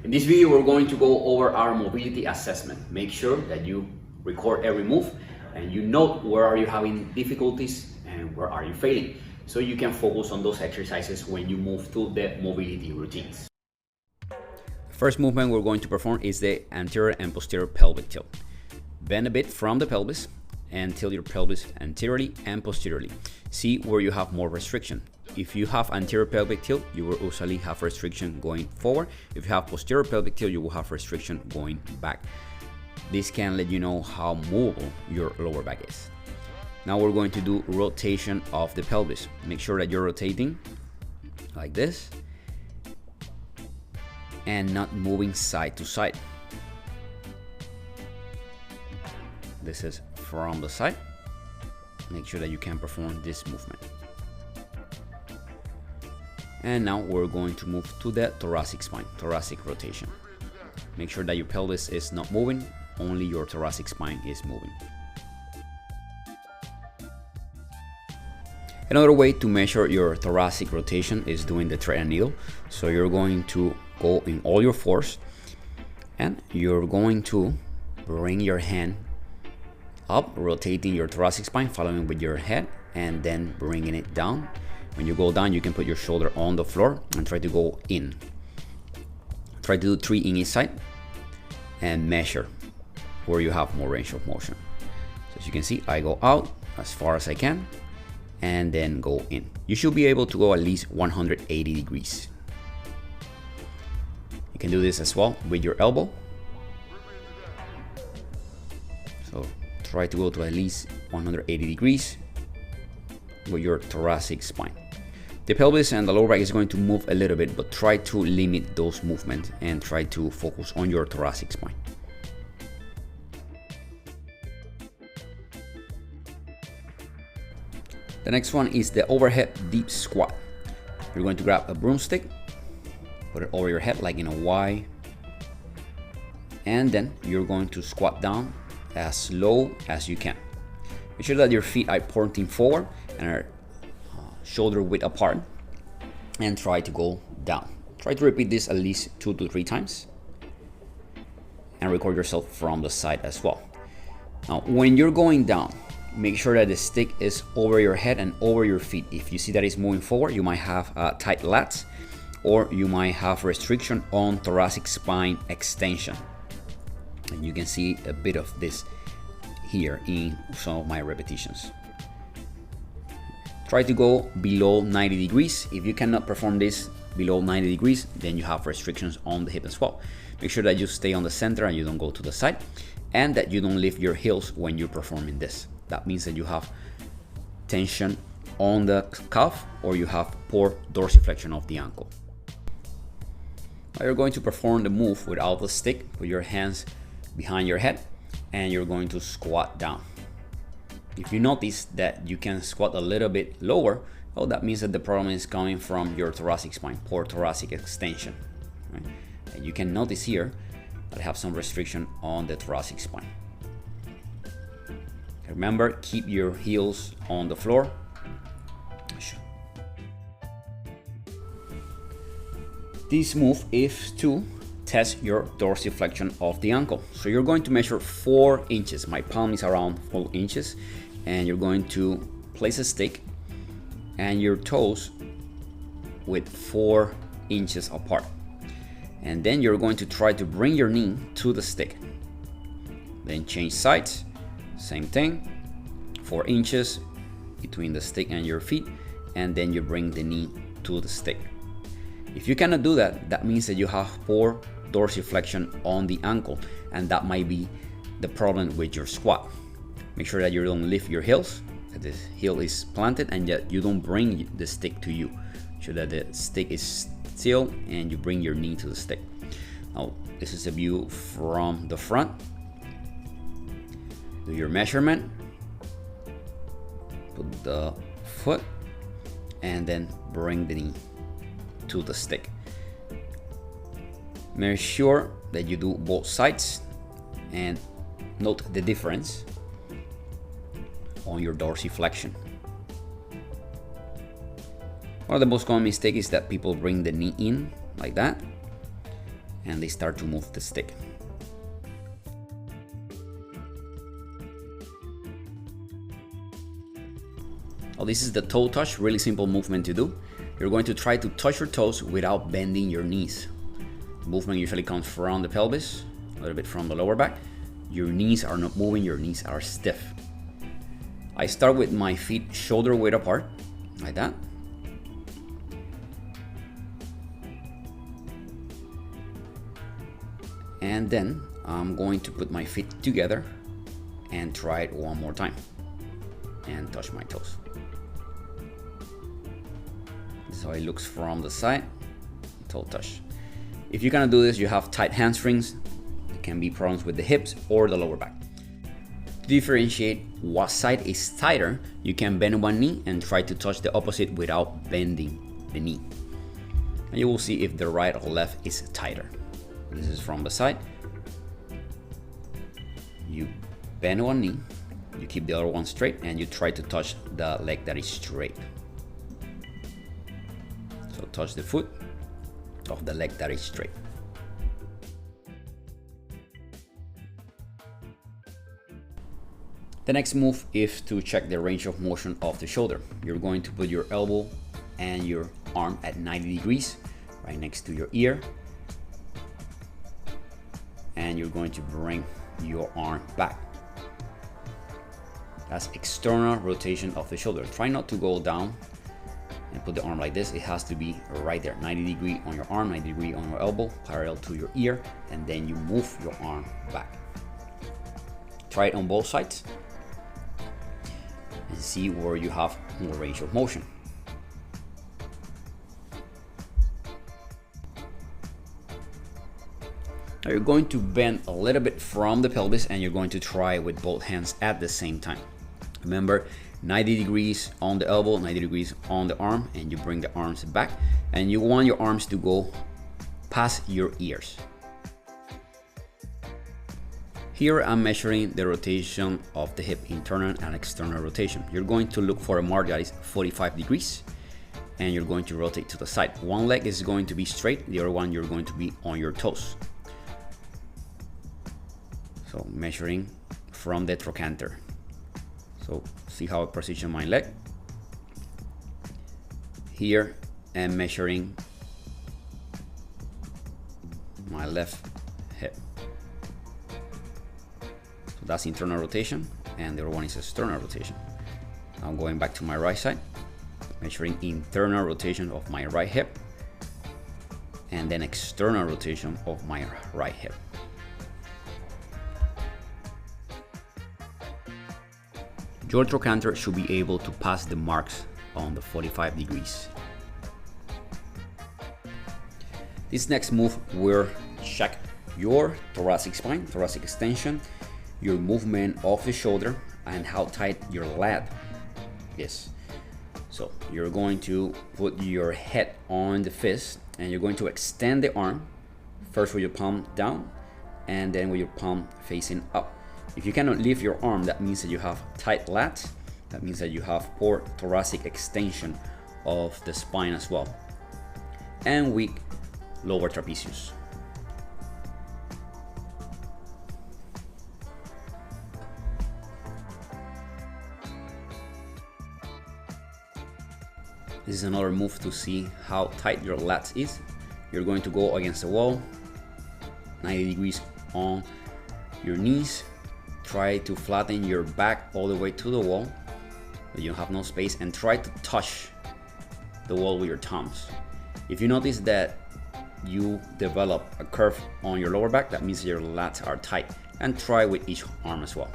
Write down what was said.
In this video, we're going to go over our mobility assessment. Make sure that you record every move and you note where are you having difficulties and where are you failing, so you can focus on those exercises when you move to the mobility routines. First movement we're going to perform is the anterior and posterior pelvic tilt. Bend a bit from the pelvis and tilt your pelvis anteriorly and posteriorly. See where you have more restriction. If you have anterior pelvic tilt, you will usually have restriction going forward. If you have posterior pelvic tilt, you will have restriction going back. This can let you know how movable your lower back is. Now we're going to do rotation of the pelvis. Make sure that you're rotating like this and not moving side to side. This is from the side. Make sure that you can perform this movement. And now we're going to move to the thoracic spine, thoracic rotation. Make sure that your pelvis is not moving, only your thoracic spine is moving. Another way to measure your thoracic rotation is doing the thread and needle. So you're going to go in all your fours and you're going to bring your hand up, rotating your thoracic spine, following with your head, and then bringing it down. When you go down, you can put your shoulder on the floor and try to go in. Try to do 3 in each side and measure where you have more range of motion. So as you can see, I go out as far as I can and then go in. You should be able to go at least 180 degrees. You can do this as well with your elbow. So try to go to at least 180 degrees with your thoracic spine. The pelvis and the lower back is going to move a little bit, but try to limit those movements and try to focus on your thoracic spine. The next one is the overhead deep squat. You're going to grab a broomstick, put it over your head like in a Y, and then you're going to squat down as low as you can. Make sure that your feet are pointing forward and are shoulder width apart, and try to go down. Try to repeat this at least 2 to 3 times and record yourself from the side as well. Now when you're going down, make sure that the stick is over your head and over your feet. If you see that it's moving forward, you might have tight lats or you might have restriction on thoracic spine extension, and you can see a bit of this here in some of my repetitions. Try to go below 90 degrees. If you cannot perform this below 90 degrees, then you have restrictions on the hip as well. Make sure that you stay on the center and you don't go to the side, and that you don't lift your heels when you're performing this. That means that you have tension on the calf or you have poor dorsiflexion of the ankle. Now you're going to perform the move without the stick. Put your hands behind your head and you're going to squat down. If you notice that you can squat a little bit lower, well, that means that the problem is coming from your thoracic spine, poor thoracic extension. Right? And you can notice here that I have some restriction on the thoracic spine. Remember, keep your heels on the floor. This move is to test your dorsiflexion of the ankle. So you're going to measure 4 inches. My palm is around 4 inches. And you're going to place a stick and your toes with 4 inches apart. And then you're going to try to bring your knee to the stick. Then change sides, same thing, 4 inches between the stick and your feet, and then you bring the knee to the stick. If you cannot do that, that means that you have poor dorsiflexion on the ankle, and that might be the problem with your squat. Make sure that you don't lift your heels, that the heel is planted, and that you don't bring the stick to you. Make sure that the stick is still and you bring your knee to the stick. Now, this is a view from the front. Do your measurement, put the foot, and then bring the knee to the stick. Make sure that you do both sides and note the difference on your dorsiflexion. One of the most common mistakes is that people bring the knee in like that and they start to move the stick. Oh, this is the toe touch, really simple movement to do. You're going to try to touch your toes without bending your knees. The movement usually comes from the pelvis, a little bit from the lower back. Your knees are not moving, your knees are stiff. I start with my feet shoulder width apart, like that. And then I'm going to put my feet together and try it one more time and touch my toes. This is how it looks from the side, toe touch. If you're gonna do this, you have tight hamstrings, it can be problems with the hips or the lower back. To differentiate what side is tighter, you can bend one knee and try to touch the opposite without bending the knee. And you will see if the right or left is tighter. This is from the side. You bend one knee, you keep the other one straight, and you try to touch the leg that is straight. So touch the foot of the leg that is straight. The next move is to check the range of motion of the shoulder. You're going to put your elbow and your arm at 90 degrees, right next to your ear. And you're going to bring your arm back. That's external rotation of the shoulder. Try not to go down and put the arm like this. It has to be right there, 90 degree on your arm, 90 degree on your elbow, parallel to your ear, and then you move your arm back. Try it on both sides and see where you have more range of motion. Now you're going to bend a little bit from the pelvis and you're going to try with both hands at the same time. Remember, 90 degrees on the elbow, 90 degrees on the arm, and you bring the arms back, and you want your arms to go past your ears. Here I'm measuring the rotation of the hip, internal and external rotation. You're going to look for a mark that is 45 degrees and you're going to rotate to the side. One leg is going to be straight, the other one you're going to be on your toes. So measuring from the trochanter. So see how I position my leg. Here I'm measuring my left hip. So that's internal rotation and the other one is external rotation. Now I'm going back to my right side, measuring internal rotation of my right hip and then external rotation of my right hip. Your trochanter should be able to pass the marks on the 45 degrees. This next move will check your thoracic spine, thoracic extension, your movement of the shoulder, and how tight your lat is. So you're going to put your head on the fist and you're going to extend the arm, first with your palm down and then with your palm facing up. If you cannot lift your arm, that means that you have tight lats. That means that you have poor thoracic extension of the spine as well, and weak lower trapezius. This is another move to see how tight your lats is. You're going to go against the wall, 90 degrees on your knees. Try to flatten your back all the way to the wall, but you have no space, and try to touch the wall with your thumbs. If you notice that you develop a curve on your lower back, that means your lats are tight, and try with each arm as well.